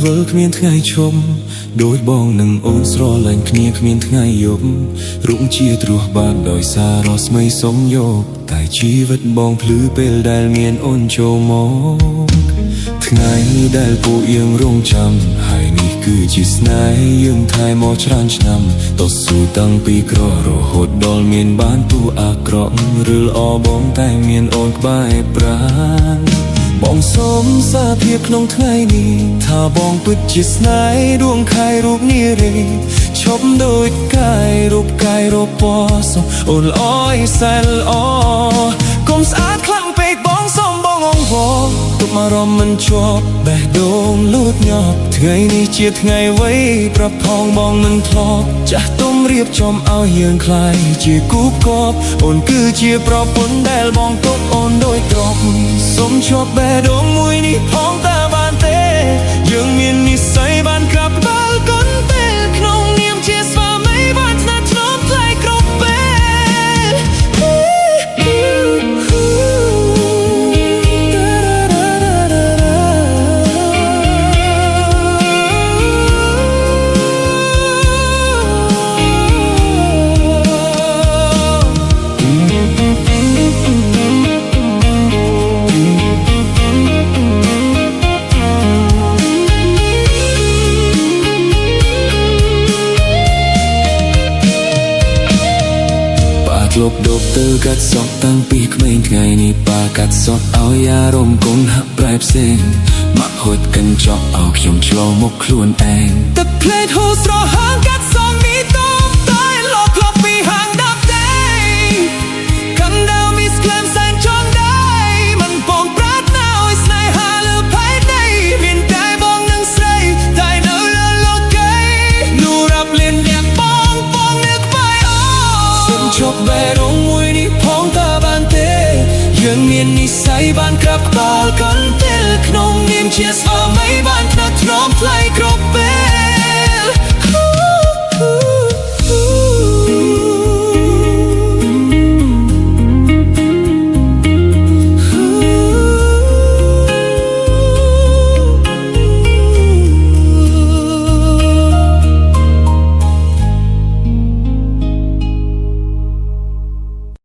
វល់គ្មានថ្ងៃឈប់ដូចបងនឹងអូនស្រឡាញ់គ្នាគ្មានថ្ងៃយប់រុងជាទ្រោះបាត់ដោយសាររស្មីសុំយកតែជីវិតបងភ្លឺពេលដែលមានអូនចូលមកថ្ងៃដែលពួកយើងរងចាំហើយនេះគឺជាស្នេហ៍យើងថែមកច្រើនឆ្នាំតស៊ូតាំងពីក្ររហូតដល់មានបានទូអាក្រក់ឬល្អបងតែមានអូនក្បែរប្រាណបងសូមសាភាពក្នុងថ្ងៃនេះថាបងពិតជាស្នេហ៍ដួងខែរូបនារីឈប់ដូចកាយរូបកាយរពណ៌សុំអូនល្អឯសែនល្អកុំស្អាតខ្លាំងពេកបងសូមបងអង្វរទុកអារម្មណ៍មិនជាប់បេះដូងលូតញាប់ថ្ងៃនេះជាថ្ងៃអ្វីប្រាប់ផងបងមិនធ្លាប់ចាស់ទុំរៀបចំឲ្យយើងคล้ายជាគូកបអូនគឺជាប្រពន្ធដែលបងទុកអូនដូចទ្រព្យសូមជាប់បេះដូងមួយនេះផងតើបានទេយើងមាននិស្ស័យបានក្រាបក្បាលកូនពេលក្នុងនាមជាស្វាមីបានស្និទ្ធស្នាលថ្លៃគ្រប់ពេលលបដប់ទៅកាត់សក់តាំងពីក្មេងថ្ងៃនេះប៉ាកាត់សក់ឲ្យអារម្មណ៍កូនហាក់ប្រែផ្សេងមកហូតកញ្ចក់ឲ្យខ្ញុំឆ្លងមកខ្លួនឯងទឹកភ្លេតហូរស្រហាងកាត់សក់នេះតបតែលោកក្លប់ពីហាងដាប់ទេកាន់ដៅមីស្ក្លែមសែនចង់ដែរមិនបងប្រាថ្នាឲ្យស្នេហាលើផែនដីមានតែបងនឹងស្រីតែនៅលើលោកីនូរាប់លៀនអ្នកបងនៅក្បែរអូសូមជប់បេះដូងមួយនេះផងតើបានទេយើងមាននិស្ស័យបានក្រាបក្បាលកាន់ពេលក្នុងនាមជាស្វាមីបានថ្នាក់ថ្នមថ្លៃ